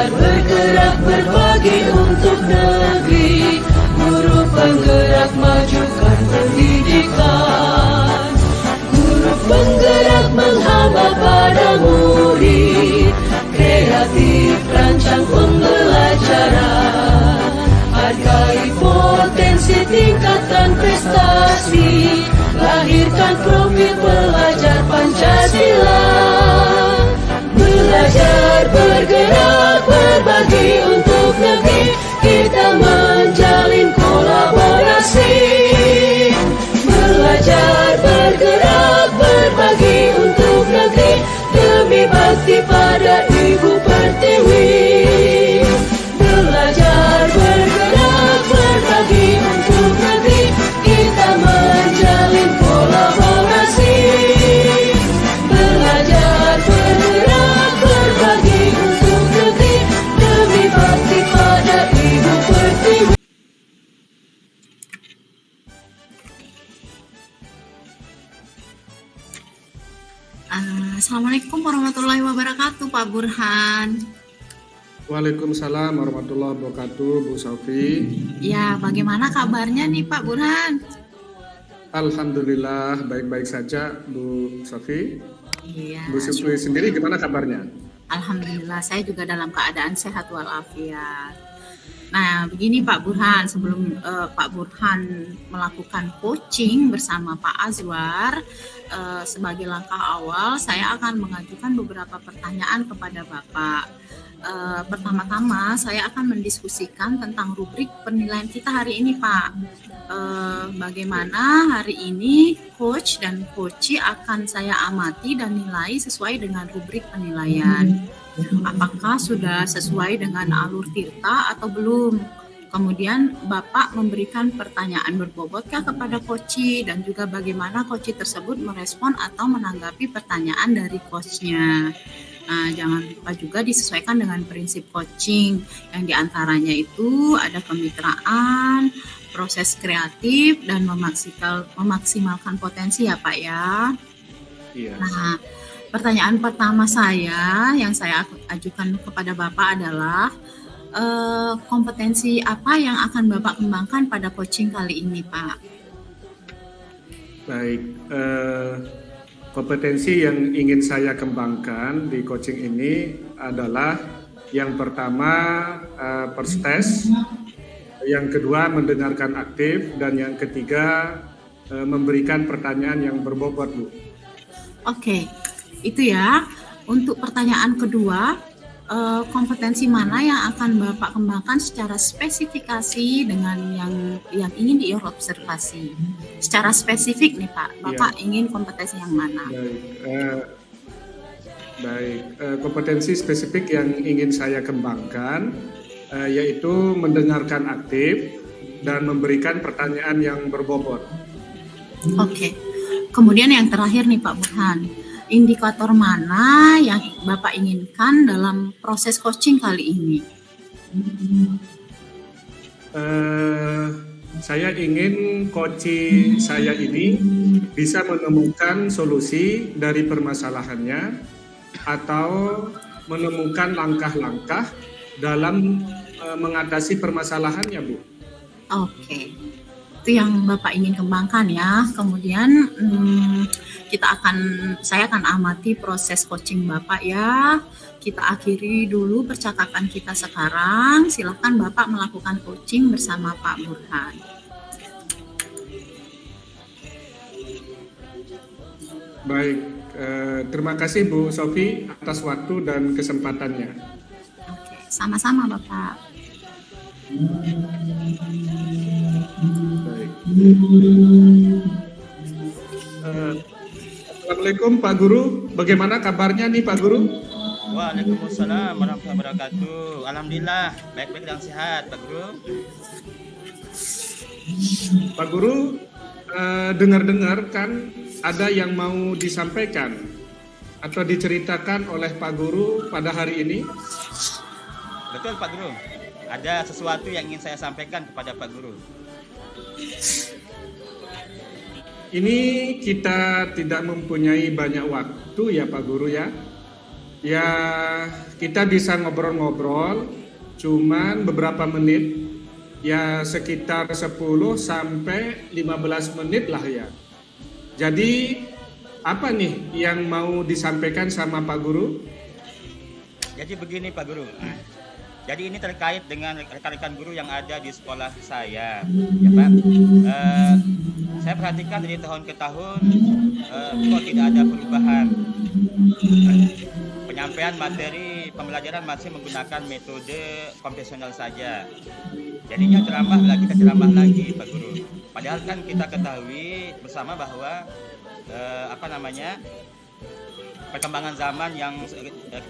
Belajar bergerak berbagi untuk negeri, guru penggerak majukan pendidikan. Guru penggerak menghamba pada murid, kreatif rancang pembelajaran. Hargai potensi tingkatan prestasi, lahirkan profil pelajar Pancasila. Belajar bergerak berbagi untuk negeri, kita menjalin kolaborasi. Belajar bergerak berbagi untuk negeri, demi bakti pada Ibu Pertiwi. Belajar bergerak berbagi untuk negeri, kita menjalin kolaborasi. Belajar bergerak berbagi untuk negeri, demi bakti pada Ibu Pertiwi. Assalamualaikum warahmatullahi wabarakatuh, Pak Burhan. Waalaikumsalam warahmatullahi wabarakatuh, Bu Sofi. Ya, bagaimana kabarnya nih Pak Burhan? Alhamdulillah baik-baik saja, Bu Sofi. Iya. Bu Sofi sendiri gimana kabarnya? Alhamdulillah, saya juga dalam keadaan sehat walafiat. Nah, begini Pak Burhan, sebelum Pak Burhan melakukan coaching bersama Pak Azwar, sebagai langkah awal, saya akan mengajukan beberapa pertanyaan kepada Bapak. Pertama-tama, saya akan mendiskusikan tentang rubrik penilaian kita hari ini, Pak. Bagaimana hari ini coach dan coachee akan saya amati dan nilai sesuai dengan rubrik penilaian. Apakah sudah sesuai dengan alur Tirta atau belum? Kemudian Bapak memberikan pertanyaan berbobotkah kepada coachee dan juga bagaimana coachee tersebut merespon atau menanggapi pertanyaan dari coachnya. Nah, jangan lupa juga disesuaikan dengan prinsip coaching yang diantaranya itu ada kemitraan, proses kreatif, dan memaksimalkan potensi ya Pak ya. Iya. Nah, pertanyaan pertama saya yang saya ajukan kepada Bapak adalah kompetensi apa yang akan Bapak kembangkan pada coaching kali ini, Pak? Baik, kompetensi yang ingin saya kembangkan di coaching ini adalah yang pertama perstes, yang kedua mendengarkan aktif, dan yang ketiga memberikan pertanyaan yang berbobot, Bu. Oke, itu ya. Untuk pertanyaan kedua, kompetensi mana yang akan Bapak kembangkan secara spesifikasi dengan yang ingin diobservasi? Secara spesifik nih Pak, Bapak ingin kompetensi yang mana? Kompetensi spesifik yang ingin saya kembangkan yaitu mendengarkan aktif dan memberikan pertanyaan yang berbobot. Oke. Kemudian yang terakhir nih Pak Burhan, indikator mana yang Bapak inginkan dalam proses coaching kali ini? Saya ingin coaching saya ini bisa menemukan solusi dari permasalahannya atau menemukan langkah-langkah dalam mengatasi permasalahannya, Bu. Oke. Itu yang Bapak ingin kembangkan ya. Kemudian saya akan amati proses coaching Bapak ya. Kita akhiri dulu percakapan kita sekarang. Silakan Bapak melakukan coaching bersama Pak Burhan. Baik, terima kasih Bu Sofi atas waktu dan kesempatannya. Oke, sama-sama Bapak. Baik. Assalamualaikum Pak Guru, bagaimana kabarnya nih Pak Guru? Waalaikumsalam warahmatullahi wabarakatuh. Alhamdulillah, baik-baik dan sehat Pak Guru. Pak Guru, dengar-dengar kan ada yang mau disampaikan atau diceritakan oleh Pak Guru pada hari ini? Betul Pak Guru, ada sesuatu yang ingin saya sampaikan kepada Pak Guru. Ini kita tidak mempunyai banyak waktu ya Pak Guru ya. Ya, kita bisa ngobrol-ngobrol, cuman beberapa menit, ya sekitar 10 sampai 15 menit lah ya. Jadi, apa nih yang mau disampaikan sama Pak Guru? Jadi begini Pak Guru. Jadi ini terkait dengan rekan-rekan guru yang ada di sekolah saya, ya Pak. Saya perhatikan dari tahun ke tahun kok tidak ada perubahan. Penyampaian materi pembelajaran masih menggunakan metode konvensional saja. Jadinya ceramah lagi Pak Guru. Padahal kan kita ketahui bersama bahwa perkembangan zaman yang kita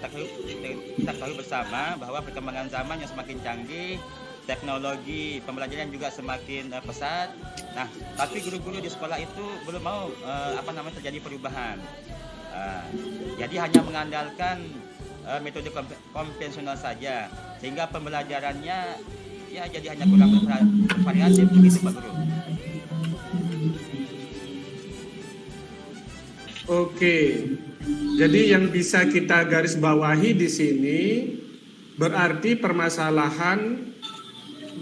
ketahui bersama bahwa perkembangan zaman yang semakin canggih, teknologi pembelajaran juga semakin pesat. Nah, tapi guru-guru di sekolah itu belum mau terjadi perubahan. Jadi hanya mengandalkan metode konvensional saja, sehingga pembelajarannya ya jadi hanya kurang bervariatif begitu Pak Guru. Oke. Jadi yang bisa kita garis bawahi di sini berarti permasalahan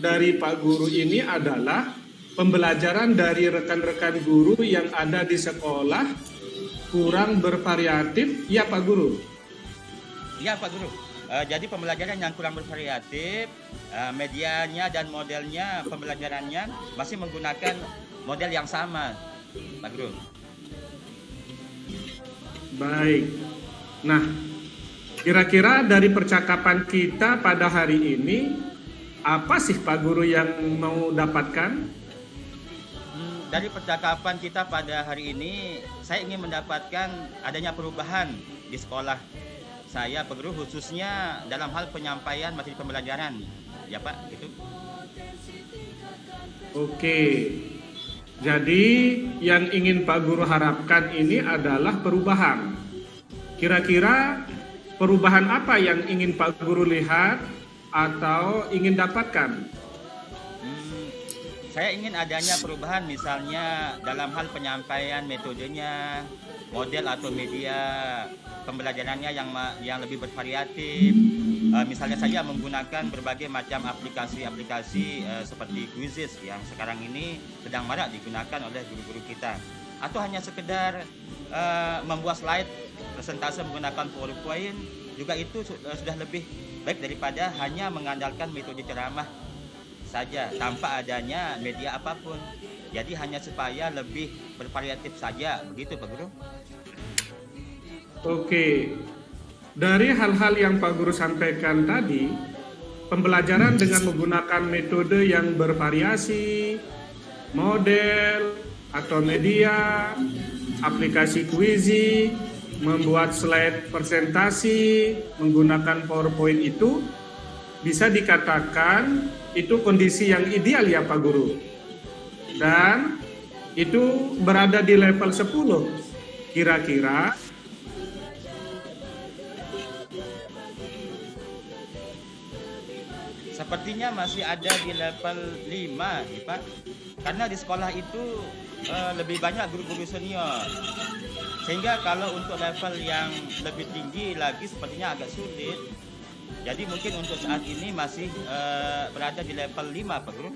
dari Pak Guru ini adalah pembelajaran dari rekan-rekan guru yang ada di sekolah kurang bervariatif, ya Pak Guru? Ya Pak Guru. Jadi pembelajaran yang kurang bervariatif, medianya dan modelnya pembelajarannya masih menggunakan model yang sama, Pak Guru. Baik. Nah, kira-kira dari percakapan kita pada hari ini, apa sih Pak Guru yang mau dapatkan? Dari percakapan kita pada hari ini, saya ingin mendapatkan adanya perubahan di sekolah saya, Pak Guru, khususnya dalam hal penyampaian materi pembelajaran. Ya Pak, gitu. Oke. Jadi yang ingin Pak Guru harapkan ini adalah perubahan. Kira-kira perubahan apa yang ingin Pak Guru lihat atau ingin dapatkan? Saya ingin adanya perubahan misalnya dalam hal penyampaian metodenya, model atau media pembelajarannya yang lebih bervariatif. Misalnya saja menggunakan berbagai macam aplikasi seperti Quizzes yang sekarang ini sedang marak digunakan oleh guru-guru kita, atau hanya sekedar membuat slide presentasi menggunakan PowerPoint, juga itu sudah lebih baik daripada hanya mengandalkan metode ceramah saja tanpa adanya media apapun. Jadi hanya supaya lebih bervariatif saja, begitu Pak Guru. Oke. Dari hal-hal yang Pak Guru sampaikan tadi, pembelajaran dengan menggunakan metode yang bervariasi, model atau media, aplikasi Quizy, membuat slide presentasi, menggunakan PowerPoint itu bisa dikatakan itu kondisi yang ideal ya Pak Guru. Dan itu berada di level 10. Kira-kira sepertinya masih ada di level 5 ya Pak. Karena di sekolah itu lebih banyak guru-guru senior. Sehingga kalau untuk level yang lebih tinggi lagi sepertinya agak sulit. Jadi mungkin untuk saat ini masih berada di level 5 Pak Guru.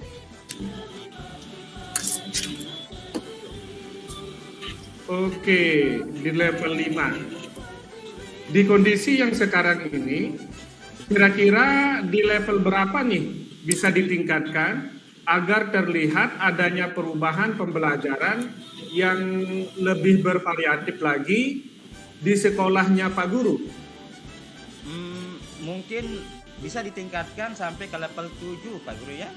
Oke, di level 5. Di kondisi yang sekarang ini, kira-kira di level berapa nih bisa ditingkatkan agar terlihat adanya perubahan pembelajaran yang lebih bervariatif lagi di sekolahnya Pak Guru? Mungkin bisa ditingkatkan sampai ke level 7 Pak Guru ya.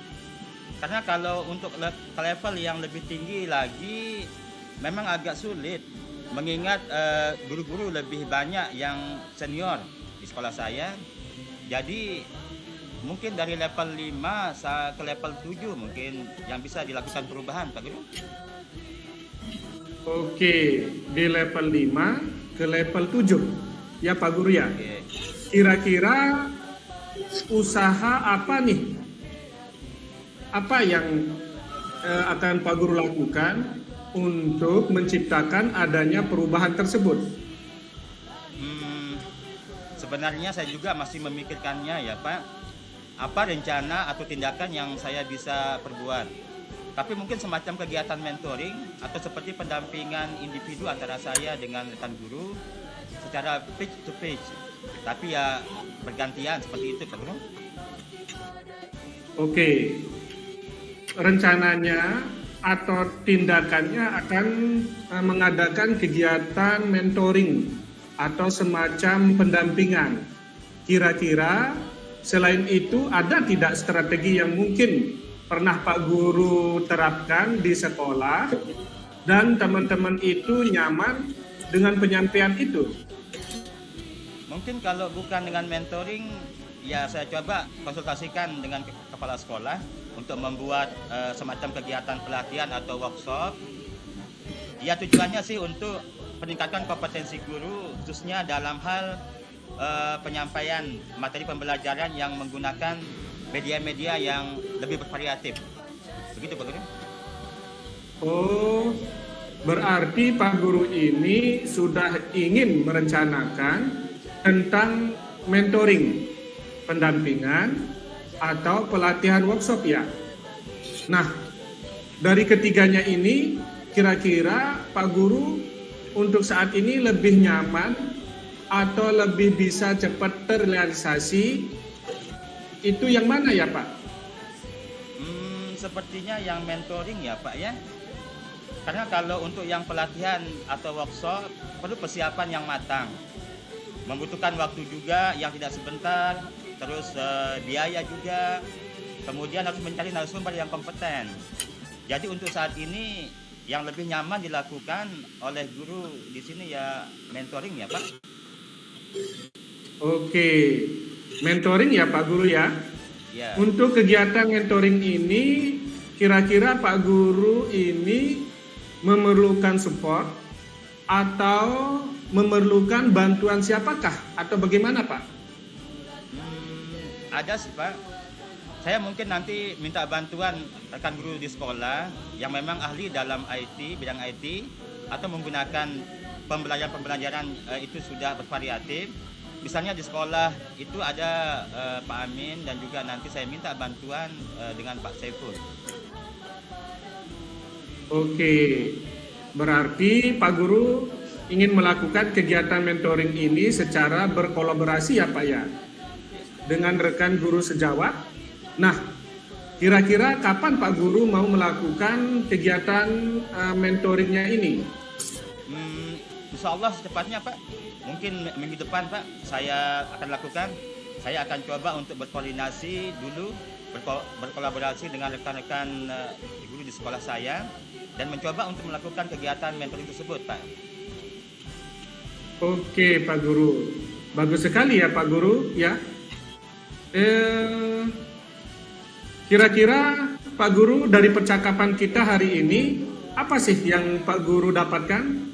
Karena kalau untuk ke level yang lebih tinggi lagi memang agak sulit, mengingat guru-guru lebih banyak yang senior di sekolah saya. Jadi mungkin dari level 5 ke level 7 mungkin yang bisa dilakukan perubahan Pak Guru. Oke, di level 5 ke level 7 ya Pak Guru ya. Oke. Kira-kira usaha apa nih? Apa yang akan Pak Guru lakukan untuk menciptakan adanya perubahan tersebut? sebenarnya saya juga masih memikirkannya ya Pak. Apa rencana atau tindakan yang saya bisa perbuat. Tapi mungkin semacam kegiatan mentoring atau seperti pendampingan individu antara saya dengan rekan guru secara page to page. Tapi ya bergantian seperti itu Pak Guru. Oke, rencananya atau tindakannya akan mengadakan kegiatan mentoring atau semacam pendampingan. Kira-kira selain itu ada tidak strategi yang mungkin pernah Pak Guru terapkan di sekolah dan teman-teman itu nyaman dengan penyampaian itu? Mungkin kalau bukan dengan mentoring, ya saya coba konsultasikan dengan kepala sekolah untuk membuat semacam kegiatan pelatihan atau workshop. Ya tujuannya sih untuk peningkatan kompetensi guru, khususnya dalam hal penyampaian materi pembelajaran yang menggunakan media-media yang lebih bervariatif. Begitu Pak Guru. Oh, berarti Pak Guru ini sudah ingin merencanakan tentang mentoring, pendampingan, atau pelatihan workshop ya. Nah, dari ketiganya ini, kira-kira Pak Guru untuk saat ini lebih nyaman atau lebih bisa cepat terrealisasi, itu yang mana ya Pak? Sepertinya yang mentoring ya Pak ya. Karena kalau untuk yang pelatihan atau workshop perlu persiapan yang matang. Membutuhkan waktu juga yang tidak sebentar, terus biaya juga. Kemudian harus mencari narasumber yang kompeten. Jadi untuk saat ini yang lebih nyaman dilakukan oleh guru di sini ya mentoring ya Pak. Oke, mentoring ya Pak Guru ya. Ya. Untuk kegiatan mentoring ini, kira-kira Pak Guru ini memerlukan support atau memerlukan bantuan siapakah atau bagaimana Pak? Ada sih Pak. Saya mungkin nanti minta bantuan rekan guru di sekolah yang memang ahli dalam IT, bidang IT, atau menggunakan pembelajaran itu sudah bervariatif. Misalnya di sekolah itu ada Pak Amin dan juga nanti saya minta bantuan dengan Pak Saiful. Oke, berarti Pak Guru ingin melakukan kegiatan mentoring ini secara berkolaborasi ya Pak ya, dengan rekan guru sejawat. Nah, kira-kira kapan Pak Guru mau melakukan kegiatan mentoringnya ini? Insya Allah secepatnya Pak. Mungkin minggu depan Pak saya akan lakukan. Saya akan coba untuk berkoordinasi dulu, berkolaborasi dengan rekan-rekan guru di sekolah saya dan mencoba untuk melakukan kegiatan mentoring tersebut Pak. Oke Pak Guru, bagus sekali ya Pak Guru ya. Kira-kira Pak Guru dari percakapan kita hari ini apa sih yang Pak Guru dapatkan?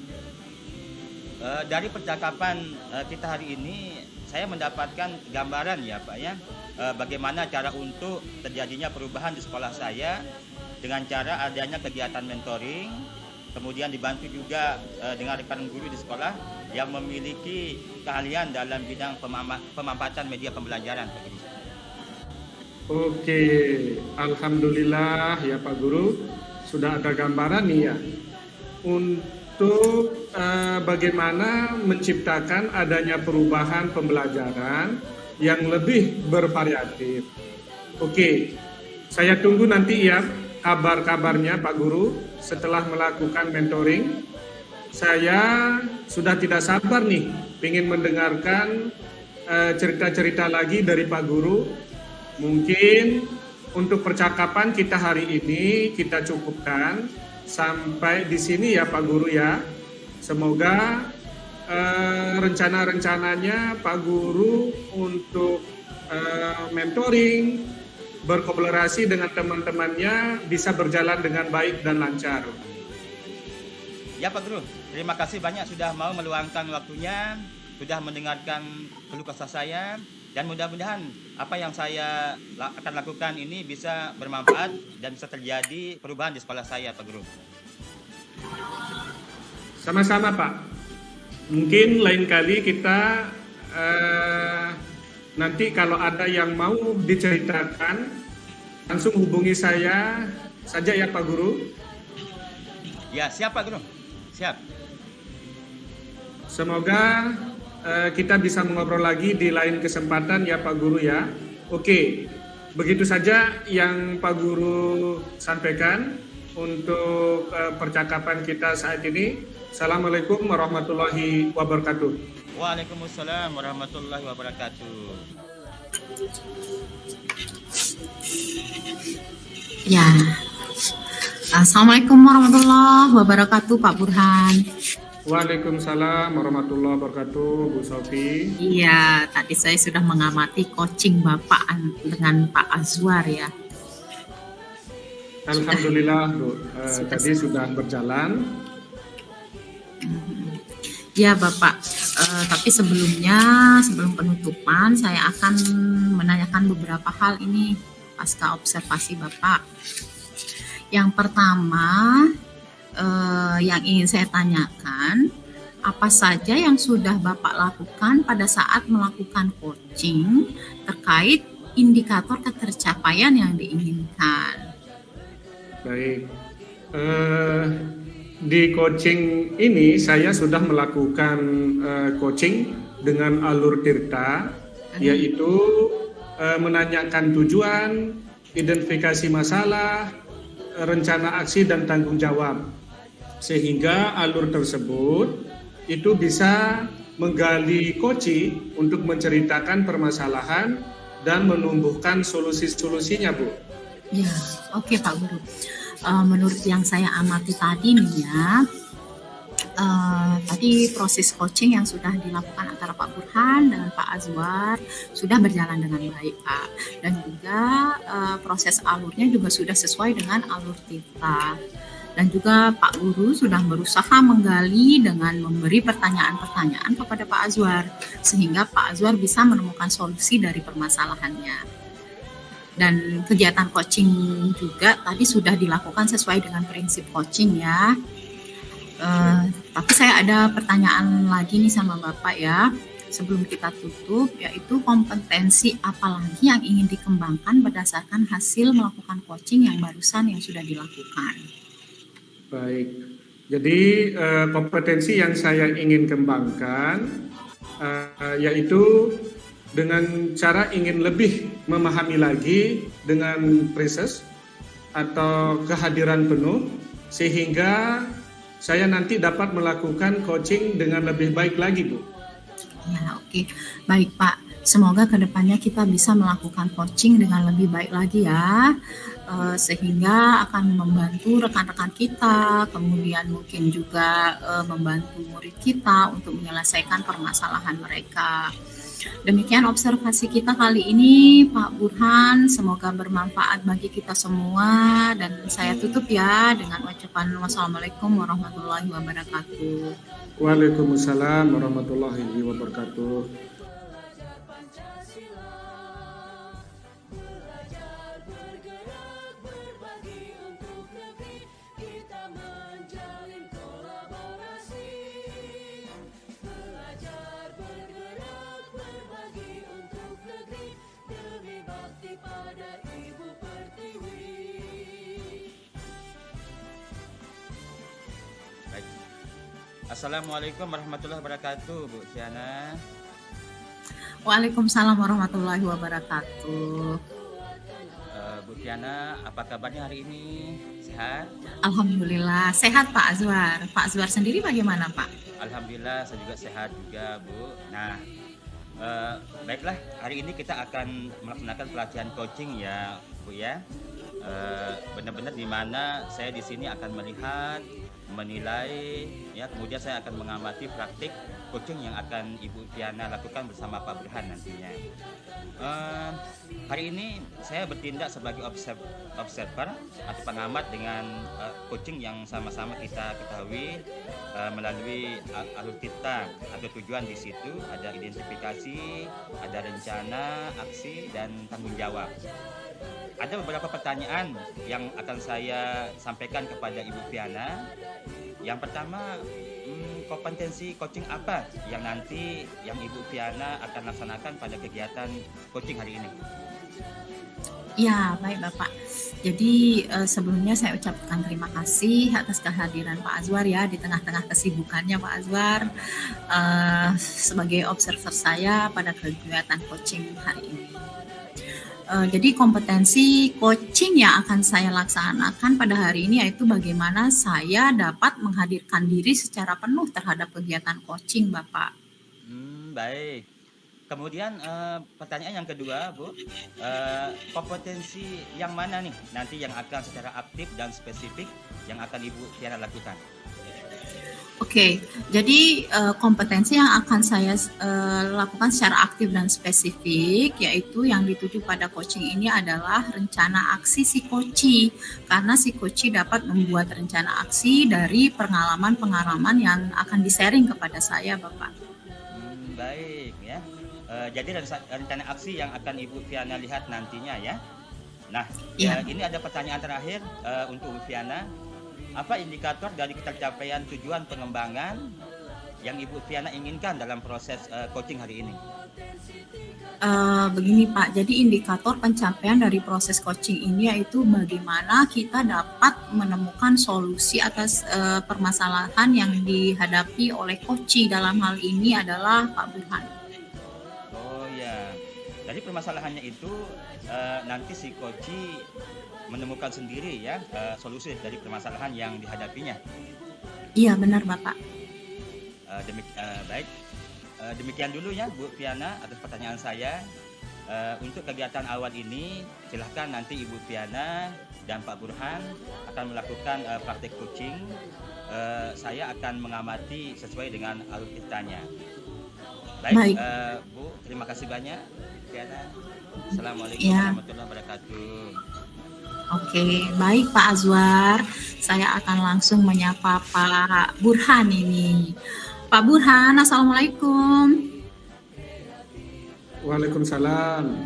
Dari percakapan kita hari ini, saya mendapatkan gambaran ya Pak ya, bagaimana cara untuk terjadinya perubahan di sekolah saya dengan cara adanya kegiatan mentoring, kemudian dibantu juga dengan rekan guru di sekolah yang memiliki keahlian dalam bidang pemanfaatan media pembelajaran Pak Guru. Oke, alhamdulillah ya Pak Guru, sudah ada gambaran nih ya untuk bagaimana menciptakan adanya perubahan pembelajaran yang lebih bervariatif. Oke, saya tunggu nanti ya kabar-kabarnya Pak Guru setelah melakukan mentoring. Saya sudah tidak sabar nih ingin mendengarkan cerita-cerita lagi dari Pak Guru. Mungkin untuk percakapan kita hari ini kita cukupkan sampai di sini ya Pak Guru ya. Semoga rencana-rencananya Pak Guru untuk mentoring, berkolaborasi dengan teman-temannya bisa berjalan dengan baik dan lancar. Ya Pak Guru, terima kasih banyak sudah mau meluangkan waktunya, sudah mendengarkan keluh kesah saya, dan mudah-mudahan apa yang saya akan lakukan ini bisa bermanfaat dan bisa terjadi perubahan di sekolah saya Pak Guru. Sama-sama Pak. Mungkin lain kali kita nanti kalau ada yang mau diceritakan, langsung hubungi saya saja ya Pak Guru. Ya, siap Pak Guru. Siap. Semoga kita bisa mengobrol lagi di lain kesempatan ya Pak Guru ya. Oke, begitu saja yang Pak Guru sampaikan untuk percakapan kita saat ini. Assalamualaikum warahmatullahi wabarakatuh. Waalaikumsalam warahmatullahi wabarakatuh. Ya. Assalamualaikum warahmatullahi wabarakatuh Pak Burhan. Waalaikumsalam warahmatullahi wabarakatuh Bu Sofi. Iya, tadi saya sudah mengamati coaching Bapak dengan Pak Azwar ya. Alhamdulillah Bu, tadi sudah berjalan. Ya Bapak, tapi sebelum penutupan saya akan menanyakan beberapa hal ini pasca observasi Bapak. Yang pertama yang ingin saya tanyakan, apa saja yang sudah Bapak lakukan pada saat melakukan coaching terkait indikator ketercapaian yang diinginkan? Baik, di coaching ini saya sudah melakukan coaching dengan alur tirta, yaitu menanyakan tujuan, identifikasi masalah, rencana aksi dan tanggung jawab, sehingga alur tersebut itu bisa menggali koci untuk menceritakan permasalahan dan menumbuhkan solusi-solusinya Bu. Ya, oke Pak Guru. Menurut yang saya amati tadi nih ya, tadi proses coaching yang sudah dilakukan antara Pak Burhan dengan Pak Azwar sudah berjalan dengan baik Pak, dan juga proses alurnya juga sudah sesuai dengan alur kita, dan juga Pak Guru sudah berusaha menggali dengan memberi pertanyaan-pertanyaan kepada Pak Azwar sehingga Pak Azwar bisa menemukan solusi dari permasalahannya. Dan kegiatan coaching juga tadi sudah dilakukan sesuai dengan prinsip coaching ya. Tapi saya ada pertanyaan lagi nih sama Bapak ya, sebelum kita tutup, yaitu kompetensi apa lagi yang ingin dikembangkan berdasarkan hasil melakukan coaching yang barusan yang sudah dilakukan? Baik, jadi kompetensi yang saya ingin kembangkan yaitu dengan cara ingin lebih memahami lagi dengan proses atau kehadiran penuh, sehingga saya nanti dapat melakukan coaching dengan lebih baik lagi Bu. Ya, oke. Baik Pak, semoga kedepannya kita bisa melakukan coaching dengan lebih baik lagi ya, sehingga akan membantu rekan-rekan kita, kemudian mungkin juga membantu murid kita untuk menyelesaikan permasalahan mereka. Demikian observasi kita kali ini Pak Burhan, semoga bermanfaat bagi kita semua, dan saya tutup ya dengan ucapan wassalamualaikum warahmatullahi wabarakatuh. Waalaikumsalam warahmatullahi wabarakatuh. Assalamualaikum warahmatullahi wabarakatuh, Bu Tiana. Waalaikumsalam warahmatullahi wabarakatuh. Bu Tiana, apa kabarnya hari ini? Sehat? Alhamdulillah sehat Pak Azwar. Pak Azwar sendiri bagaimana Pak? Alhamdulillah saya juga sehat juga Bu. Nah, baiklah, hari ini kita akan melaksanakan pelatihan coaching ya Bu ya. Benar-benar di mana saya di sini akan melihat, menilai ya, kemudian saya akan mengamati praktik coaching yang akan Ibu Tiana lakukan bersama Pak Burhan nantinya. Hari ini saya bertindak sebagai observer atau pengamat dengan coaching yang sama-sama kita ketahui melalui alur kita atau tujuan. Di situ ada identifikasi, ada rencana, aksi, dan tanggung jawab. Ada beberapa pertanyaan yang akan saya sampaikan kepada Ibu Tiana. Yang pertama, kompetensi coaching apa yang nanti yang Ibu Fiana akan laksanakan pada kegiatan coaching hari ini? Ya, baik Bapak. Jadi sebelumnya saya ucapkan terima kasih atas kehadiran Pak Azwar ya di tengah-tengah kesibukannya Pak Azwar sebagai observer saya pada kegiatan coaching hari ini. Jadi kompetensi coaching yang akan saya laksanakan pada hari ini yaitu bagaimana saya dapat menghadirkan diri secara penuh terhadap kegiatan coaching Bapak. Baik. Kemudian pertanyaan yang kedua, Bu, kompetensi yang mana nih nanti yang akan secara aktif dan spesifik yang akan Ibu Fiana lakukan? Oke, jadi kompetensi yang akan saya lakukan secara aktif dan spesifik yaitu yang dituju pada coaching ini adalah rencana aksi psikoci, karena psikoci dapat membuat rencana aksi dari pengalaman-pengalaman yang akan di-sharing kepada saya, Bapak. Baik ya. Jadi rencana aksi yang akan Ibu Fiana lihat nantinya ya. Nah, Ya. ini ada pertanyaan terakhir untuk Ibu Fiana. Apa indikator dari tercapaian tujuan pengembangan yang Ibu Fiana inginkan dalam proses coaching hari ini? Begini Pak, jadi indikator pencapaian dari proses coaching ini yaitu bagaimana kita dapat menemukan solusi atas permasalahan yang dihadapi oleh coach. Dalam hal ini adalah Pak Burhan. Oh ya, jadi permasalahannya itu nanti si coach menemukan sendiri ya solusi dari permasalahan yang dihadapinya. Iya benar Bapak. Baik. Demikian dulu ya Bu Fiana atas pertanyaan saya. Untuk kegiatan awal ini silahkan nanti Ibu Fiana dan Pak Burhan akan melakukan praktek coaching. Saya akan mengamati sesuai dengan alur ceritanya. Baik. Bu, terima kasih banyak Fiana. Assalamualaikum warahmatullahi wabarakatuh. Oke, baik Pak Azwar. Saya akan langsung menyapa Pak Burhan ini. Pak Burhan, Assalamualaikum. Waalaikumsalam.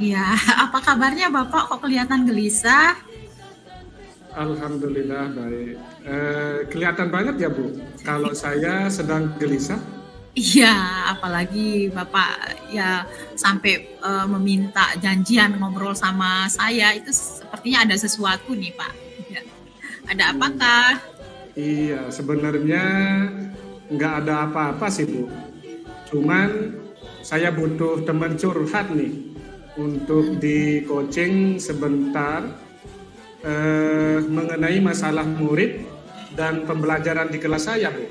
Iya, apa kabarnya Bapak? Kok kelihatan gelisah? Alhamdulillah baik. Kelihatan banget ya Bu, kalau saya sedang gelisah. Iya, apalagi Bapak ya sampai meminta janjian ngobrol sama saya, itu sepertinya ada sesuatu nih Pak. Ya. Ada apakah? Iya, sebenarnya nggak ada apa-apa sih Bu. Cuman saya butuh teman curhat nih untuk di coaching sebentar mengenai masalah murid dan pembelajaran di kelas saya Bu.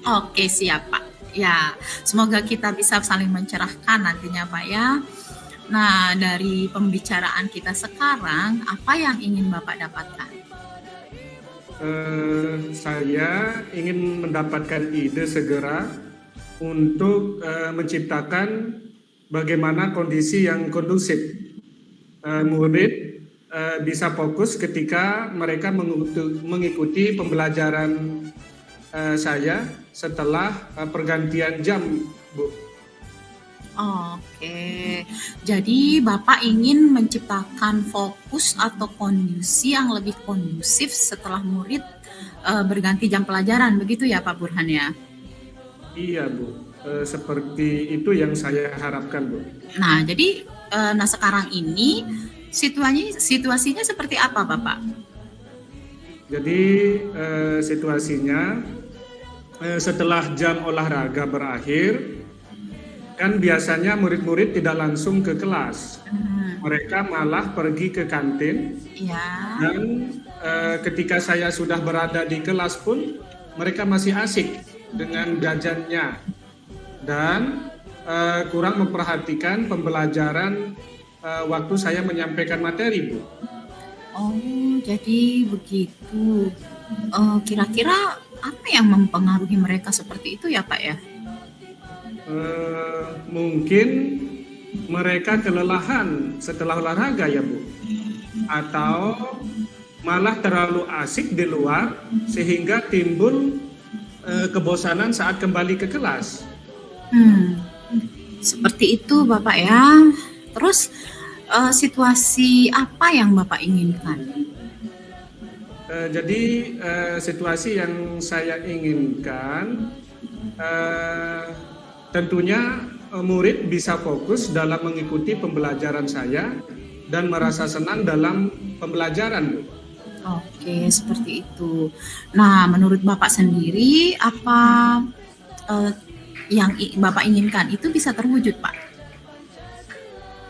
Oke, siap Pak. Ya, semoga kita bisa saling mencerahkan nantinya Pak ya. Nah, dari pembicaraan kita sekarang, apa yang ingin Bapak dapatkan? Saya ingin mendapatkan ide segera untuk menciptakan bagaimana kondisi yang kondusif. Murid bisa fokus ketika mereka mengikuti pembelajaran saya setelah pergantian jam, Bu. Oke, jadi Bapak ingin menciptakan fokus atau kondisi yang lebih kondusif setelah murid berganti jam pelajaran, begitu ya Pak Burhan ya? Iya Bu, seperti itu yang saya harapkan Bu. Nah, jadi sekarang ini situasinya seperti apa Bapak? Jadi situasinya setelah jam olahraga berakhir, kan biasanya murid-murid tidak langsung ke kelas. Mereka malah pergi ke kantin. Ya. Dan ketika saya sudah berada di kelas pun, mereka masih asik dengan jajannya. Dan kurang memperhatikan pembelajaran waktu saya menyampaikan materi, Bu. Oh, jadi begitu. Kira-kira apa yang mempengaruhi mereka seperti itu ya Pak ya? Mungkin mereka kelelahan setelah olahraga ya Bu, atau malah terlalu asik di luar sehingga timbul kebosanan saat kembali ke kelas. Seperti itu Bapak ya. Terus situasi apa yang Bapak inginkan? Jadi situasi yang saya inginkan tentunya murid bisa fokus dalam mengikuti pembelajaran saya dan merasa senang dalam pembelajaran, Bu. Oke, seperti itu. Nah, menurut Bapak sendiri, apa yang Bapak inginkan itu bisa terwujud, Pak?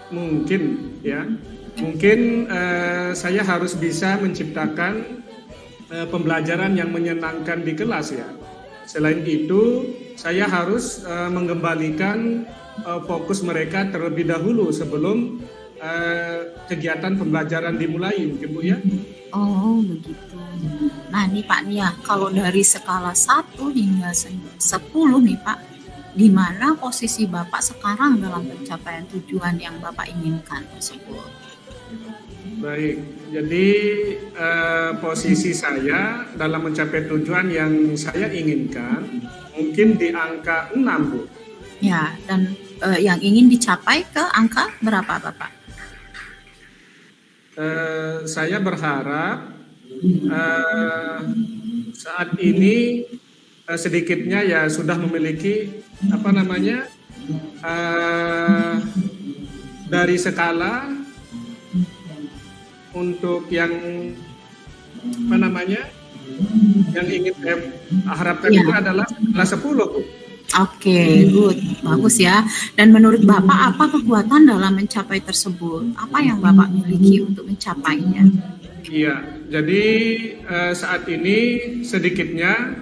Mungkin ya, mungkin saya harus bisa menciptakan pembelajaran yang menyenangkan di kelas ya. Selain itu, saya harus mengembalikan fokus mereka terlebih dahulu sebelum kegiatan pembelajaran dimulai, mungkin Bu ya. Oh, begitu. Nah, nih Pak nih ya, kalau dari skala 1 hingga 10 nih Pak, di mana posisi Bapak sekarang dalam pencapaian tujuan yang Bapak inginkan tersebut? Baik, jadi posisi saya dalam mencapai tujuan yang saya inginkan mungkin di angka 6, Bu. Ya, dan yang ingin dicapai ke angka berapa Bapak? Saya berharap saat ini sedikitnya ya sudah memiliki dari skala untuk yang yang ingin saya harapkan Ya. itu adalah skala 10, Bu. Oke, good. Bagus ya. Dan menurut Bapak, apa kekuatan dalam mencapai tersebut? Apa yang Bapak miliki untuk mencapainya? Iya, jadi saat ini sedikitnya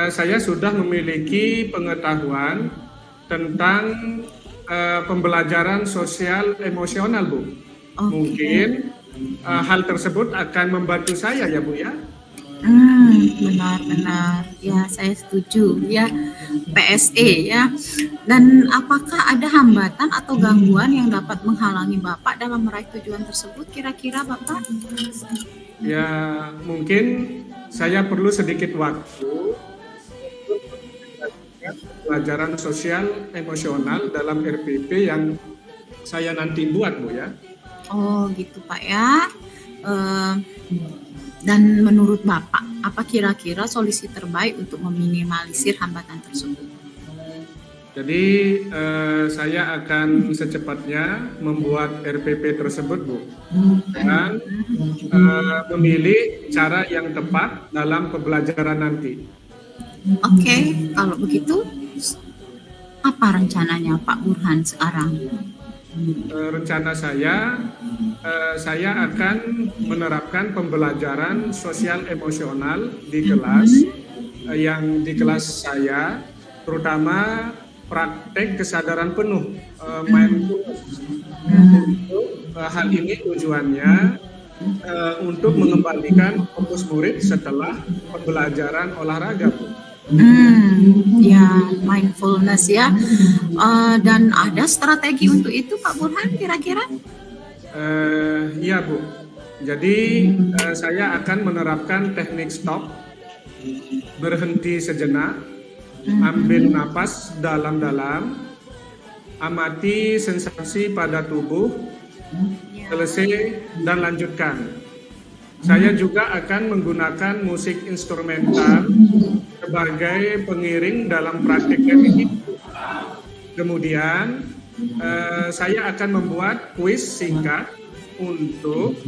saya sudah memiliki pengetahuan tentang pembelajaran sosial emosional, Bu. Oke. Mungkin hal tersebut akan membantu saya ya, Bu ya. Benar-benar. Ya, saya setuju ya. PSE ya. Dan apakah ada hambatan atau gangguan yang dapat menghalangi Bapak dalam meraih tujuan tersebut kira-kira Bapak? Ya, mungkin saya perlu sedikit waktu untuk pelajaran sosial emosional dalam RPP yang saya nanti buat, Bu ya. Oh, gitu Pak ya. Dan menurut Bapak, apa kira-kira solusi terbaik untuk meminimalisir hambatan tersebut? Jadi saya akan secepatnya membuat RPP tersebut, Bu, dan memilih cara yang tepat dalam pembelajaran nanti. Oke, kalau begitu, apa rencananya Pak Burhan sekarang? Rencana saya akan menerapkan pembelajaran sosial emosional di kelas, yang di kelas saya, terutama praktek kesadaran penuh, mindfulness. Hal ini tujuannya untuk mengembalikan fokus murid setelah pembelajaran olahraga, Bu. Ya, mindfulness ya. Dan ada strategi untuk itu Pak Burhan kira-kira? Iya, Bu. Jadi saya akan menerapkan teknik stop, berhenti sejenak, ambil napas dalam-dalam, amati sensasi pada tubuh, selesai dan lanjutkan. Saya juga akan menggunakan musik instrumental sebagai pengiring dalam praktik teknik itu. Kemudian saya akan membuat kuis singkat untuk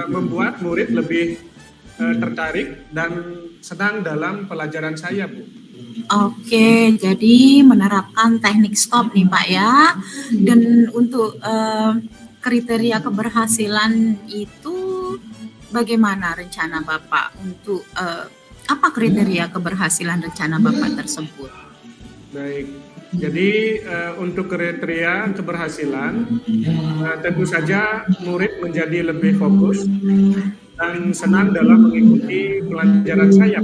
membuat murid lebih tertarik dan senang dalam pelajaran saya, Bu. Oke, jadi menerapkan teknik stop nih Pak ya. Dan untuk kriteria keberhasilan itu bagaimana rencana Bapak untuk apa kriteria keberhasilan rencana Bapak tersebut? Baik, jadi untuk kriteria keberhasilan tentu saja murid menjadi lebih fokus dan senang dalam mengikuti pelajaran saya.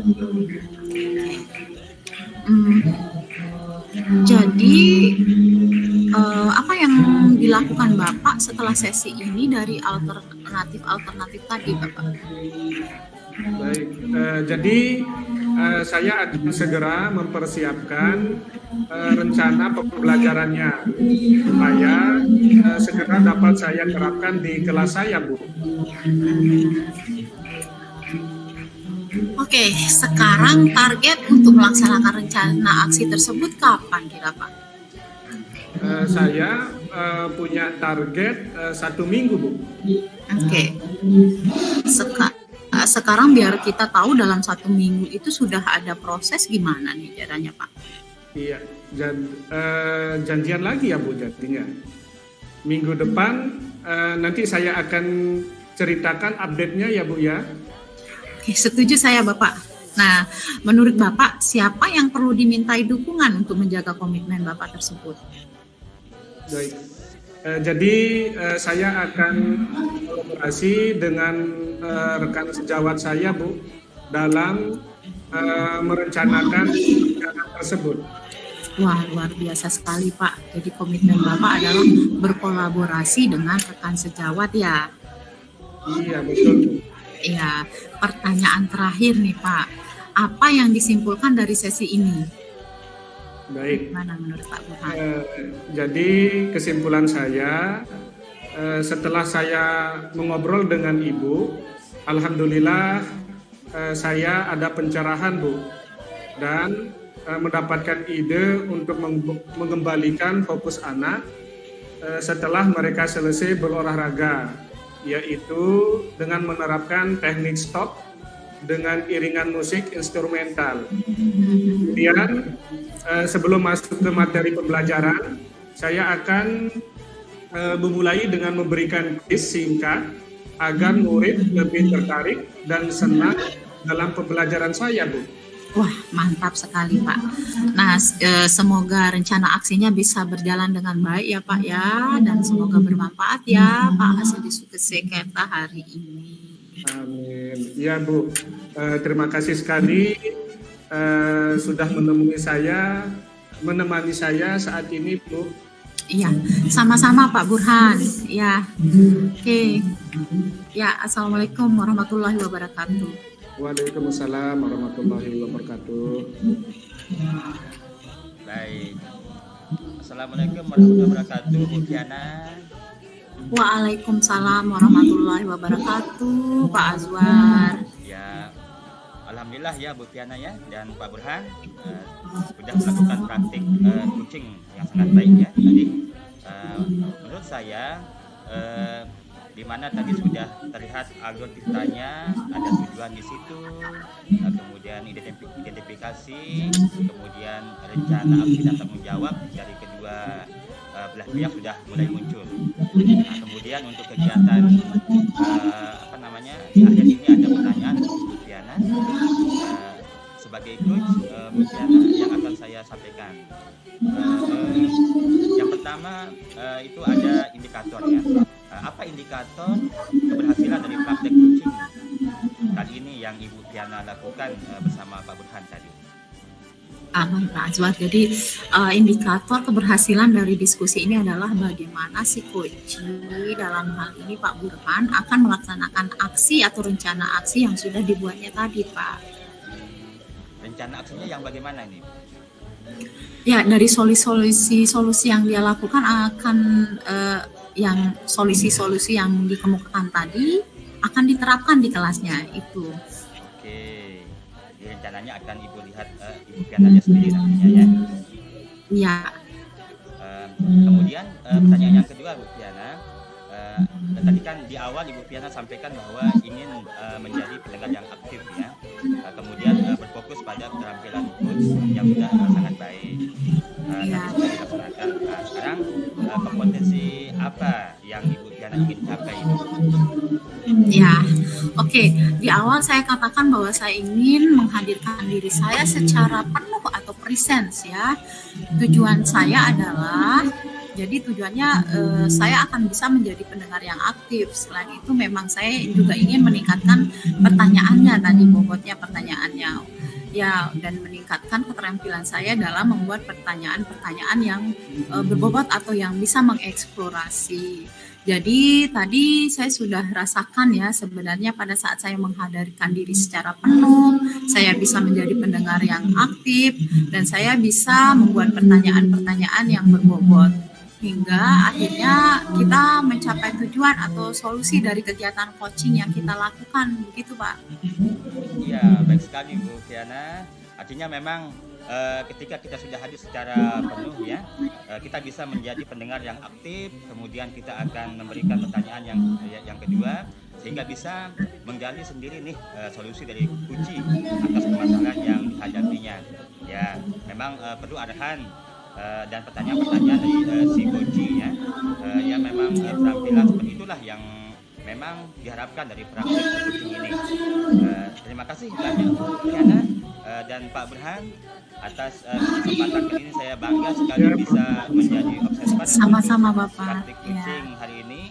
Jadi apa yang dilakukan Bapak setelah sesi ini dari alternatif tadi Bapak? Baik, jadi saya akan segera mempersiapkan rencana pembelajarannya supaya segera dapat saya terapkan di kelas saya, Bu. Oke, sekarang target untuk melaksanakan rencana aksi tersebut kapan kira Pak? Saya punya target 1 minggu, Bu. Oke. Sekarang biar kita tahu dalam 1 minggu itu sudah ada proses gimana nih caranya Pak? Iya, janjian lagi ya Bu jadinya. Minggu depan nanti saya akan ceritakan update-nya ya Bu ya. Oke, setuju saya Bapak. Nah, menurut Bapak siapa yang perlu dimintai dukungan untuk menjaga komitmen Bapak tersebut? Baik. Jadi saya akan kolaborasi dengan rekan sejawat saya Bu dalam merencanakan rencana tersebut. Wah, luar biasa sekali Pak. Jadi komitmen Bapak adalah berkolaborasi dengan rekan sejawat ya. Iya betul. Ya, pertanyaan terakhir nih Pak. Apa yang disimpulkan dari sesi ini? Baik. Gimana menurut Pak Burhan? Jadi kesimpulan saya setelah saya mengobrol dengan Ibu, alhamdulillah saya ada pencerahan Bu dan mendapatkan ide untuk mengembalikan fokus anak setelah mereka selesai berolahraga, yaitu dengan menerapkan teknik stop dengan iringan musik instrumental. Kemudian sebelum masuk ke materi pembelajaran, saya akan memulai dengan memberikan quiz singkat agar murid lebih tertarik dan senang dalam pembelajaran saya, Bu. Wah, mantap sekali Pak. Nah, semoga rencana aksinya bisa berjalan dengan baik ya Pak ya, dan semoga bermanfaat ya Pak hasil diskusi kita hari ini. Amin. Ya Bu, terima kasih sekali sudah menemani saya saat ini Bu. Iya, sama-sama Pak Burhan. Ya, oke. Ya, assalamualaikum warahmatullahi wabarakatuh. Waalaikumsalam warahmatullahi wabarakatuh. Baik. Assalamualaikum warahmatullahi wabarakatuh, Bu Fiana. Waalaikumsalam warahmatullahi wabarakatuh, Pak Azwar. Ya, alhamdulillah ya Bu Fiana ya dan Pak Burhan sudah melakukan praktik coaching yang sangat baik ya tadi. Menurut saya di mana tadi sudah terlihat alur ceritanya, ada tujuan di situ, kemudian identifikasi, kemudian rencana aksi dan tanggung jawab dari kedua belah pihak sudah mulai muncul. Nah, kemudian untuk kegiatan di akhir ini ada pertanyaan Bu Fiana sebagai coach Bu Fiana yang akan saya sampaikan. Yang pertama itu ada indikator ya. Apa indikator keberhasilan dari praktek coaching kali ini yang Ibu Fiana lakukan bersama Pak Burhan tadi? Aman Pak Azwar. Jadi indikator keberhasilan dari diskusi ini adalah bagaimana si coach dalam hal ini Pak Burhan akan melaksanakan aksi atau rencana aksi yang sudah dibuatnya tadi Pak. Rencana aksinya yang bagaimana ini? Ya, dari solusi yang dia lakukan akan yang solusi-solusi yang dikemukakan tadi akan diterapkan di kelasnya itu. Oke, jadi rencananya akan Ibu lihat Ibu Fiana sendiri nantinya ya. Iya. Kemudian pertanyaan yang kedua Bu Fiana, tadi kan di awal Ibu Fiana sampaikan bahwa ingin menjadi pendengar yang aktif ya. Kemudian berfokus pada keterampilan coach yang sudah sangat baik. Sudah dilaksanakan. Sekarang kompetensi apa yang Ibu Fiana ingin capai? Ya, oke. Di awal saya katakan bahwa saya ingin menghadirkan diri saya secara penuh atau presence ya. Tujuan saya adalah jadi tujuannya saya akan bisa menjadi pendengar yang aktif. Selain itu memang saya juga ingin meningkatkan pertanyaannya tadi, bobotnya pertanyaannya. Ya, dan meningkatkan keterampilan saya dalam membuat pertanyaan-pertanyaan yang berbobot atau yang bisa mengeksplorasi. Jadi tadi saya sudah rasakan ya sebenarnya pada saat saya menghadirkan diri secara penuh, saya bisa menjadi pendengar yang aktif dan saya bisa membuat pertanyaan-pertanyaan yang berbobot. hingga akhirnya kita mencapai tujuan atau solusi dari kegiatan coaching yang kita lakukan, begitu Pak? Iya, baik sekali Bu Fiana. Artinya memang ketika kita sudah hadir secara penuh ya, kita bisa menjadi pendengar yang aktif, kemudian kita akan memberikan pertanyaan yang kedua, sehingga bisa menggali sendiri nih solusi dari kunci atas permasalahan yang dihadapinya. Ya, memang perlu arahan dan pertanyaan-pertanyaan dari si kunci ya, yang memang tampilan seperti itulah yang memang diharapkan dari praktik coaching ini. Terima kasih banyak Bu Fiana dan Pak Burhan atas kesempatan kali ini. Saya bangga sekali bisa menjadi observer Sama-sama untuk Bapak. praktik Ya. coaching hari ini.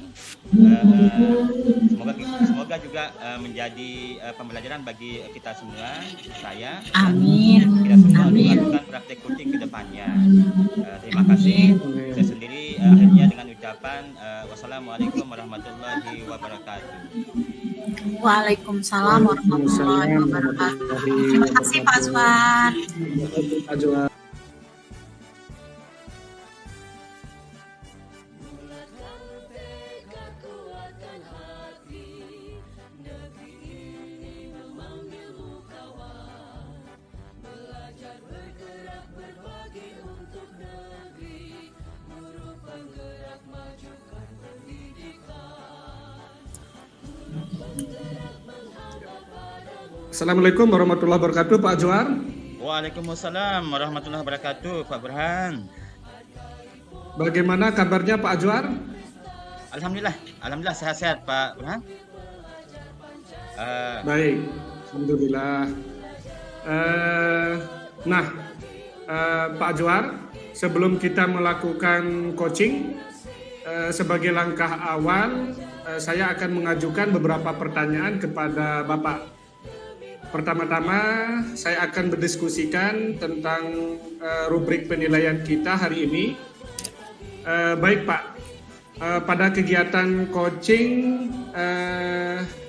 Semoga juga menjadi pembelajaran bagi kita semua, saya Amin. kita semua untuk Amin. melakukan praktik coaching ke depannya. Terima kasih. Saya sendiri akhirnya dengan ucapan wassalamualaikum warahmatullahi wabarakatuh. Waalaikumsalam warahmatullahi wabarakatuh. Terima kasih Pak Azwar. Pak Juan. Assalamualaikum warahmatullahi wabarakatuh, Pak Juar. Waalaikumsalam warahmatullahi wabarakatuh, Pak Burhan. Bagaimana kabarnya Pak Juar? Alhamdulillah sehat-sehat Pak Burhan. Baik, alhamdulillah. Pak Juar, sebelum kita melakukan coaching, sebagai langkah awal, saya akan mengajukan beberapa pertanyaan kepada Bapak. Pertama-tama, saya akan berdiskusikan tentang rubrik penilaian kita hari ini. Baik Pak, pada kegiatan coaching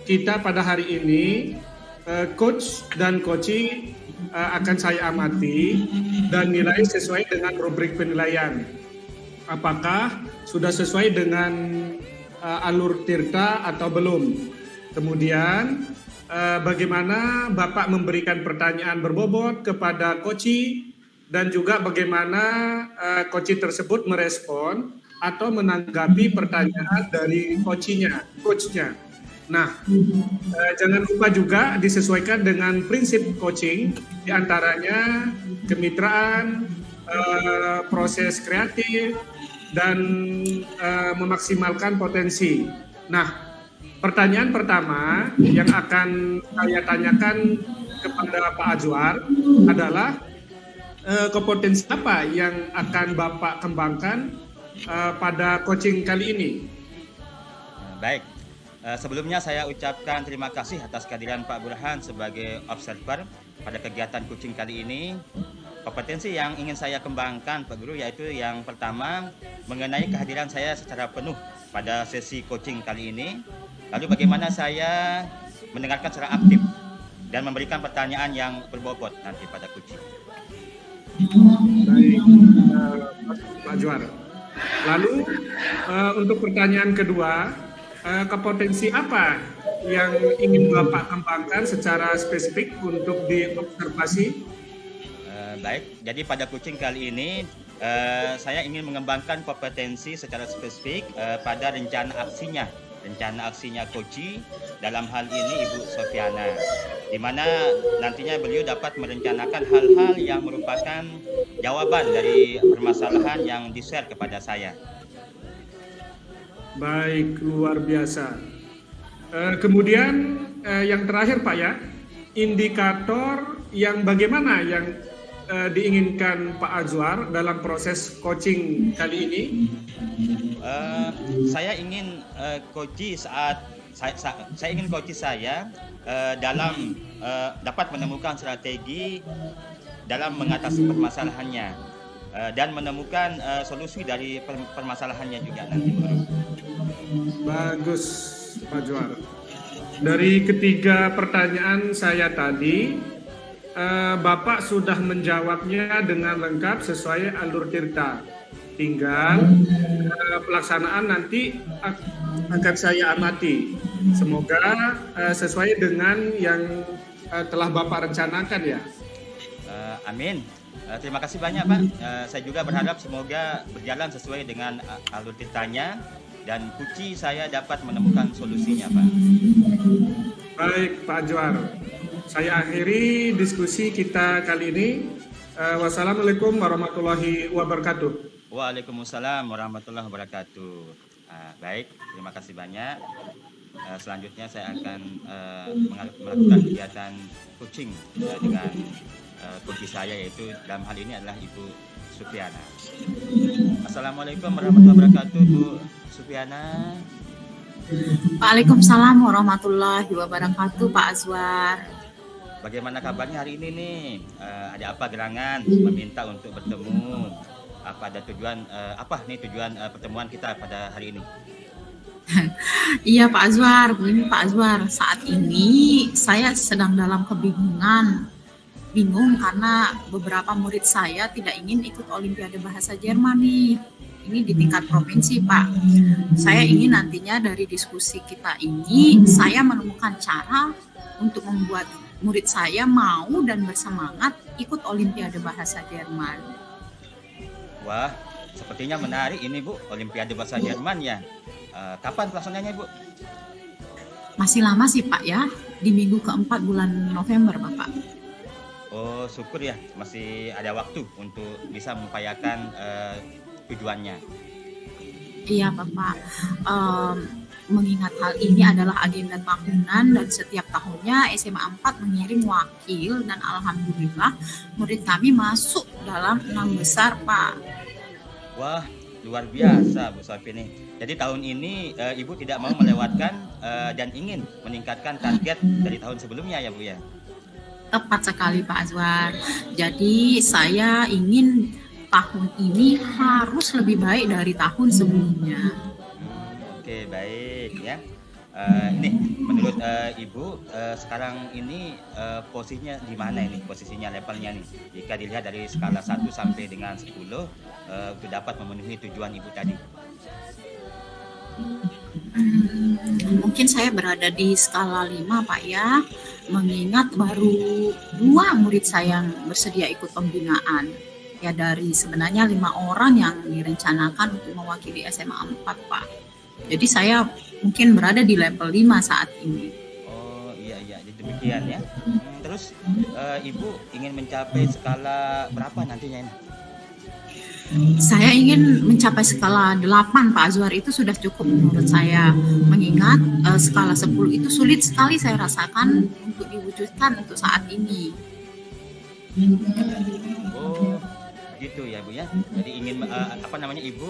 kita pada hari ini, coach dan coaching akan saya amati dan nilai sesuai dengan rubrik penilaian. Apakah sudah sesuai dengan alur tirta atau belum? Kemudian bagaimana Bapak memberikan pertanyaan berbobot kepada coaching dan juga bagaimana coaching tersebut merespon atau menanggapi pertanyaan dari coachnya. Nah, jangan lupa juga disesuaikan dengan prinsip coaching, diantaranya kemitraan, proses kreatif, dan memaksimalkan potensi. Nah, pertanyaan pertama yang akan saya tanyakan kepada Pak Azwar adalah kompetensi apa yang akan Bapak kembangkan pada coaching kali ini? Baik, sebelumnya saya ucapkan terima kasih atas kehadiran Pak Burhan sebagai observer pada kegiatan coaching kali ini. Kompetensi yang ingin saya kembangkan Pak Guru yaitu yang pertama mengenai kehadiran saya secara penuh pada sesi coaching kali ini. Lalu bagaimana saya mendengarkan secara aktif dan memberikan pertanyaan yang berbobot nanti pada coaching. Baik, Pak Juar. Lalu untuk pertanyaan kedua, kompetensi apa yang ingin Bapak kembangkan secara spesifik untuk diobservasi? Baik, jadi pada coaching kali ini saya ingin mengembangkan kompetensi secara spesifik pada rencana aksinya coaching, dalam hal ini Ibu Sofiana, di mana nantinya beliau dapat merencanakan hal-hal yang merupakan jawaban dari permasalahan yang di-share kepada saya. Baik, luar biasa. Kemudian yang terakhir Pak ya, indikator yang bagaimana yang diinginkan Pak Azwar dalam proses coaching kali ini? Saya ingin coaching saya ingin coaching saya dalam dapat menemukan strategi dalam mengatasi permasalahannya dan menemukan solusi dari permasalahannya juga nanti. Bagus Pak Juar. Dari ketiga pertanyaan saya tadi, Bapak sudah menjawabnya dengan lengkap sesuai alur tirta. Tinggal pelaksanaan nanti akan saya amati. Semoga sesuai dengan yang telah Bapak rencanakan ya. Amin. Terima kasih banyak Pak. Saya juga berharap semoga berjalan sesuai dengan alur ceritanya dan kunci saya dapat menemukan solusinya Pak. Baik Pak Azwar, saya akhiri diskusi kita kali ini. Wassalamualaikum warahmatullahi wabarakatuh. Waalaikumsalam warahmatullahi wabarakatuh. Baik, terima kasih banyak. Selanjutnya saya akan melakukan kegiatan coaching dengan kunci saya, yaitu dalam hal ini adalah Ibu Supiana. Assalamualaikum warahmatullahi wabarakatuh, Bu Supiana. Waalaikumsalam warahmatullahi wabarakatuh, Pak Azwar. Bagaimana kabarnya hari ini nih? Ada apa gerangan meminta untuk bertemu? Apa ada tujuan tujuan pertemuan kita pada hari ini? Iya Pak Azwar, begini Pak Azwar, saat ini saya sedang dalam kebingungan. Bingung karena beberapa murid saya tidak ingin ikut Olimpiade Bahasa Jerman nih. Ini di tingkat provinsi Pak. Saya ingin nantinya dari diskusi kita ini, saya menemukan cara untuk membuat murid saya mau dan bersemangat ikut Olimpiade Bahasa Jerman. Wah, sepertinya menarik ini Bu, Olimpiade Bahasa Jerman ya. Kapan pelaksanaannya Bu? Masih lama sih Pak ya, di minggu keempat bulan November Bapak. Oh syukur ya, masih ada waktu untuk bisa mengupayakan tujuannya. Iya Bapak, mengingat hal ini adalah agenda tahunan dan setiap tahunnya SMA 4 mengirim wakil dan alhamdulillah murid kami masuk dalam 6 besar Pak. Wah, luar biasa Bu Safini. Jadi tahun ini Ibu tidak mau melewatkan dan ingin meningkatkan target dari tahun sebelumnya ya Bu ya? Tepat sekali Pak Azwar. Jadi saya ingin tahun ini harus lebih baik dari tahun sebelumnya. Oke, baik ya. Ini menurut Ibu sekarang ini posisinya di mana ini? Posisinya levelnya nih. Jika dilihat dari skala 1 sampai dengan 10 untuk dapat memenuhi tujuan Ibu tadi. Mungkin saya berada di skala 5 Pak ya, mengingat baru 2 murid saya yang bersedia ikut pembinaan. Ya dari sebenarnya 5 orang yang direncanakan untuk mewakili SMA 4 Pak. Jadi saya mungkin berada di level 5 saat ini. Oh iya, jadi demikian ya. Terus Ibu ingin mencapai skala berapa nantinya ini? Saya ingin mencapai skala 8 Pak Azwar, itu sudah cukup menurut saya. Mengingat skala 10 itu sulit sekali saya rasakan untuk diwujudkan untuk saat ini. Oh gitu ya Bu ya. Jadi ingin Ibu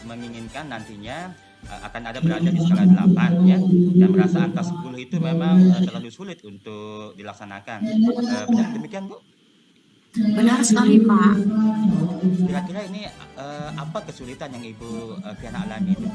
menginginkan nantinya akan ada berada di skala 8 ya, dan merasa angka 10 itu memang terlalu sulit untuk dilaksanakan. Benar demikian Bu? Benar sekali Pak. Kira-kira ini apa kesulitan yang Ibu Fiana alami itu?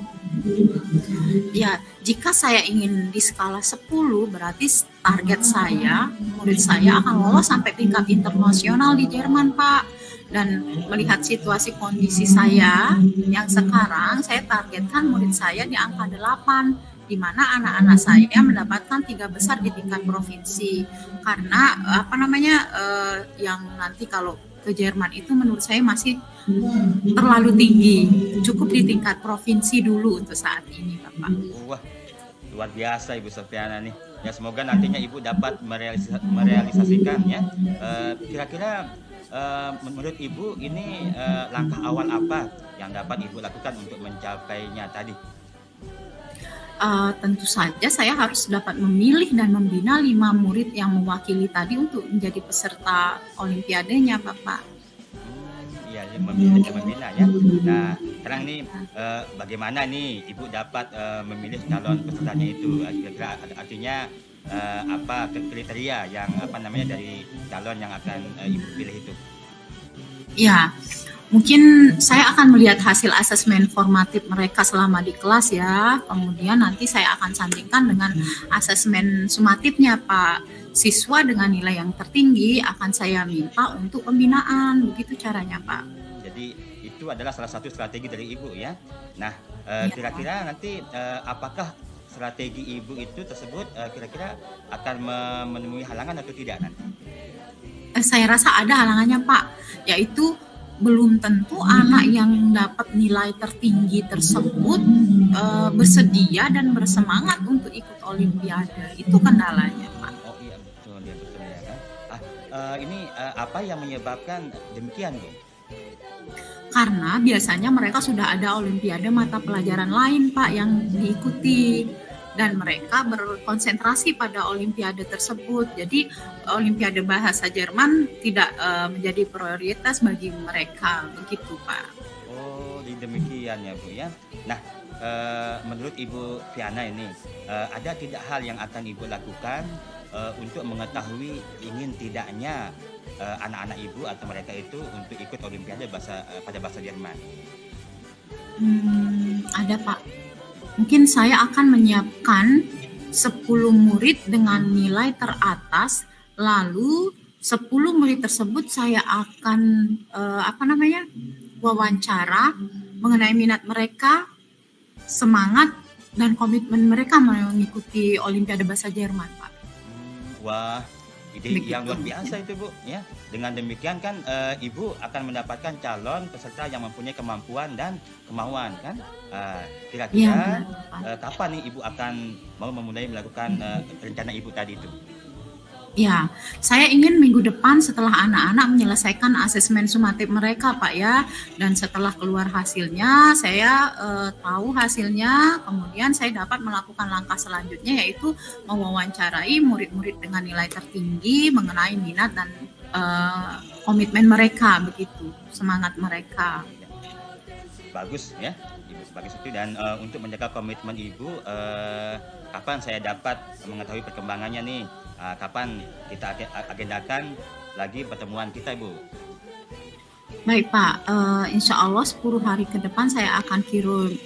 Ya, jika saya ingin di skala 10 berarti target saya, murid saya akan lolos sampai tingkat internasional di Jerman Pak. Dan melihat situasi kondisi saya yang sekarang, saya targetkan murid saya di angka 8, di mana anak-anak saya mendapatkan 3 besar di tingkat provinsi. Karena yang nanti kalau ke Jerman itu menurut saya masih terlalu tinggi. Cukup di tingkat provinsi dulu untuk saat ini Bapak. Wah, luar biasa Ibu Sofiana nih. Ya semoga nantinya Ibu dapat merealisasikan ya. Kira-kira menurut Ibu ini langkah awal apa yang dapat Ibu lakukan untuk mencapainya tadi? Tentu saja saya harus dapat memilih dan membina 5 murid yang mewakili tadi untuk menjadi peserta Olimpiadenya Bapak. Iya, membina ya. Nah, sekarang nih bagaimana nih Ibu dapat memilih calon pesertanya itu? Artinya apa kriteria yang dari calon yang akan Ibu pilih itu? Ya, mungkin saya akan melihat hasil asesmen formatif mereka selama di kelas ya. Kemudian nanti saya akan sandingkan dengan asesmen sumatifnya Pak. Siswa dengan nilai yang tertinggi akan saya minta untuk pembinaan. Begitu caranya Pak. Jadi itu adalah salah satu strategi dari Ibu ya. Nah, Ya. kira-kira nanti apakah strategi Ibu itu tersebut kira-kira akan menemui halangan atau tidak nanti? Saya rasa ada halangannya Pak, yaitu belum tentu anak yang dapat nilai tertinggi tersebut bersedia dan bersemangat untuk ikut Olimpiade. Itu kendalanya Pak. Oh iya betul ya kan. Ini apa yang menyebabkan demikian Bu? Karena biasanya mereka sudah ada Olimpiade mata pelajaran lain Pak yang diikuti. Dan mereka berkonsentrasi pada Olimpiade tersebut. Jadi Olimpiade Bahasa Jerman tidak menjadi prioritas bagi mereka, begitu Pak. Oh, demikian ya Bu ya. Nah, menurut Ibu Viana ini ada tidak hal yang akan Ibu lakukan untuk mengetahui ingin tidaknya anak-anak Ibu atau mereka itu untuk ikut Olimpiade pada bahasa Jerman? Ada Pak. Mungkin saya akan menyiapkan 10 murid dengan nilai teratas, lalu 10 murid tersebut saya akan wawancara mengenai minat mereka, semangat dan komitmen mereka mengikuti Olimpiade Bahasa Jerman, Pak. Wah, ide Begitu. yang luar biasa itu Bu ya. Dengan demikian kan Ibu akan mendapatkan calon peserta yang mempunyai kemampuan dan kemauan kan. Iya, Kira-kira benar, Pak. kapan nih Ibu akan mau memulai melakukan rencana Ibu tadi itu? Ya, saya ingin minggu depan setelah anak-anak menyelesaikan asesmen sumatif mereka, Pak ya, dan setelah keluar hasilnya, saya tahu hasilnya, kemudian saya dapat melakukan langkah selanjutnya yaitu mewawancarai murid-murid dengan nilai tertinggi mengenai minat dan komitmen mereka, begitu, semangat mereka. Bagus ya, Ibu sebagai itu dan untuk menjaga komitmen Ibu, kapan saya dapat mengetahui perkembangannya nih? Kapan kita agendakan lagi pertemuan kita, Ibu? Baik Pak, insya Allah 10 hari ke depan saya akan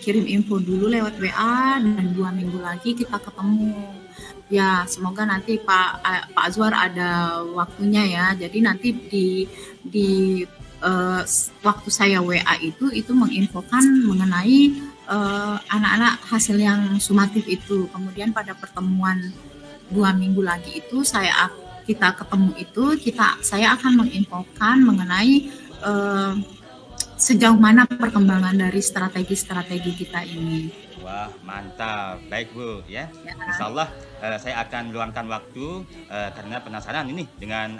kirim info dulu lewat WA dan 2 minggu lagi kita ketemu. Ya, semoga nanti Pak Azwar ada waktunya ya. Jadi nanti di waktu saya WA itu menginfokan mengenai anak-anak hasil yang sumatif itu. Kemudian pada pertemuan 2 minggu lagi itu kita ketemu itu saya akan menginfokan mengenai sejauh mana perkembangan dari strategi-strategi kita ini. Wah, mantap. Baik, Bu ya. Ya. Insya Allah saya akan luangkan waktu karena penasaran ini dengan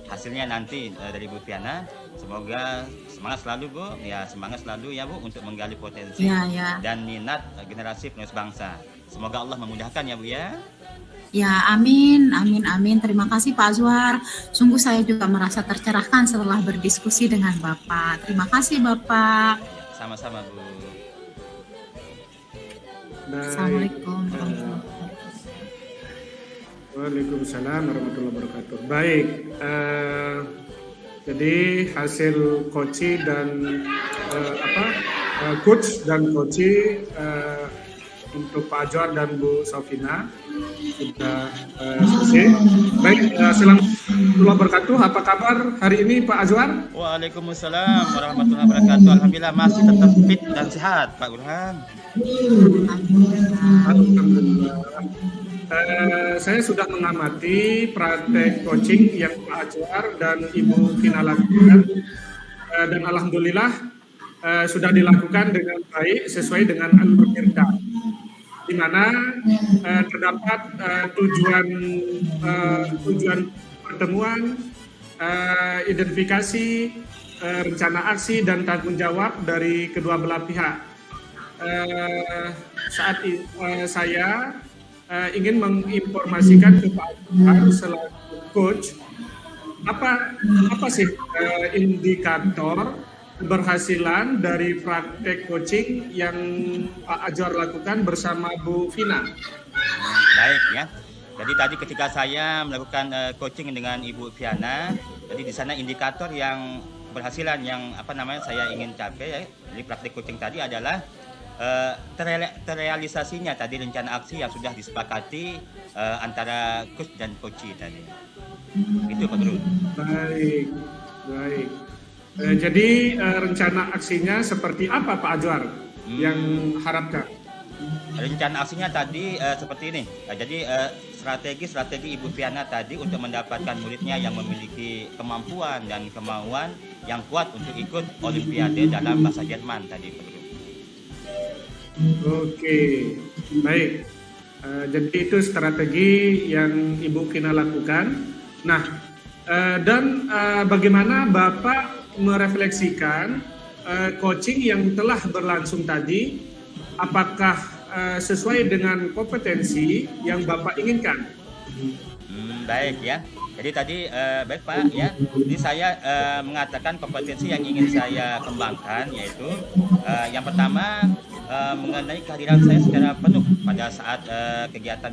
hasilnya nanti dari Bu Viana. Semoga semangat selalu Bu, ya semangat selalu ya Bu untuk menggali potensi Ya. dan minat generasi penerus bangsa. Semoga Allah memudahkan ya Bu ya. Ya, amin. Terima kasih Pak Azwar. Sungguh saya juga merasa tercerahkan setelah berdiskusi dengan Bapak. Terima kasih Bapak. Ya, sama-sama Bu. Baik. Assalamualaikum warahmatullahi wabarakatuh. Waalaikumsalam warahmatullahi wabarakatuh. Baik, jadi hasil coach dan coach dan coach untuk Pak Azwar dan Bu Sofina sudah selesai. Baik, assalamualaikum warahmatullahi wabarakatuh. Apa kabar hari ini Pak Azwar? Waalaikumsalam warahmatullahi wabarakatuh. Alhamdulillah masih tetap fit dan sehat Pak Burhan. Alhamdulillah. Saya sudah mengamati praktek coaching yang Pak Azwar dan Ibu Vina lakukan, dan alhamdulillah sudah dilakukan dengan baik sesuai dengan alur Tirta, di mana terdapat tujuan pertemuan, identifikasi, rencana aksi dan tanggung jawab dari kedua belah pihak. Saat saya ingin menginformasikan ke Pak Azwar selaku coach apa sih indikator keberhasilan dari praktek coaching yang Pak Azwar lakukan bersama Bu Vina. Baik ya. Jadi tadi ketika saya melakukan coaching dengan Ibu Viana, jadi di sana indikator yang keberhasilan yang saya ingin capai ya, dari praktek coaching tadi adalah terrealisasinya tadi rencana aksi yang sudah disepakati antara coach dan coach tadi. Itu Pak Guru. Baik. Jadi rencana aksinya seperti apa Pak Ajwar yang harapkan? Rencana aksinya tadi seperti ini. Jadi strategi Ibu Fiana tadi untuk mendapatkan muridnya yang memiliki kemampuan dan kemauan yang kuat untuk ikut Olimpiade dalam bahasa Jerman tadi, Pak Guru. Oke, baik. Jadi itu strategi yang Ibu Kina lakukan. Nah, dan bagaimana Bapak merefleksikan coaching yang telah berlangsung tadi, apakah sesuai dengan kompetensi yang Bapak inginkan? Baik ya. Jadi tadi baik Pak ya. Jadi saya mengatakan kompetensi yang ingin saya kembangkan yaitu yang pertama mengenai kehadiran saya secara penuh pada saat kegiatan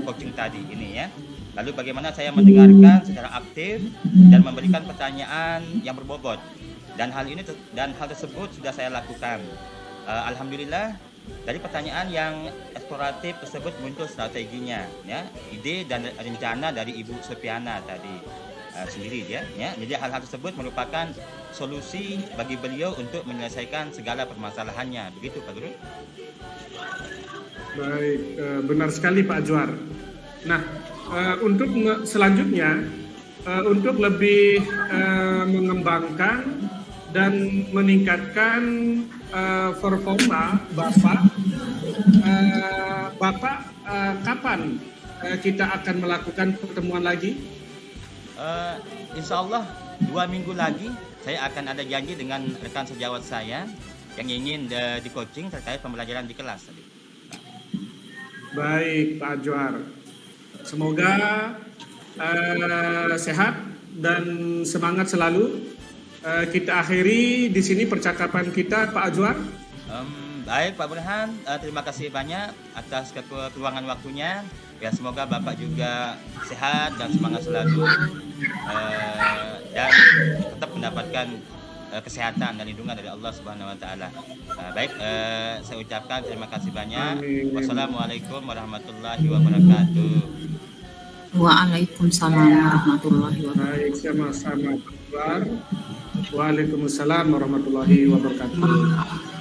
coaching tadi ini ya. Lalu bagaimana saya mendengarkan secara aktif dan memberikan pertanyaan yang berbobot. Dan hal tersebut sudah saya lakukan. Alhamdulillah dari pertanyaan yang eksploratif tersebut muncul strateginya, ya, ide dan rencana dari Ibu Supiana tadi sendiri ya. Jadi hal-hal tersebut merupakan solusi bagi beliau untuk menyelesaikan segala permasalahannya. Begitu Pak Guru. Baik, benar sekali Pak Ajwar. Nah, untuk selanjutnya untuk lebih mengembangkan dan meningkatkan performa Bapak, kapan kita akan melakukan pertemuan lagi? Insya Allah 2 minggu lagi saya akan ada janji dengan rekan sejawat saya yang ingin di coaching terkait pembelajaran di kelas tadi. Baik Pak Ajwar, semoga sehat dan semangat selalu. Kita akhiri di sini percakapan kita Pak Ajwar. Baik Pak Burhan, terima kasih banyak atas keluangan waktunya. Ya semoga Bapak juga sehat dan semangat selalu dan tetap mendapatkan kesehatan dan lindungan dari Allah Subhanahu wa taala. Baik, saya ucapkan terima kasih banyak. Amin. Wassalamualaikum warahmatullahi wabarakatuh. Waalaikumsalam warahmatullahi wabarakatuh. Baik, sama-sama Pak Ajwar. Waalaikumsalam warahmatullahi wabarakatuh.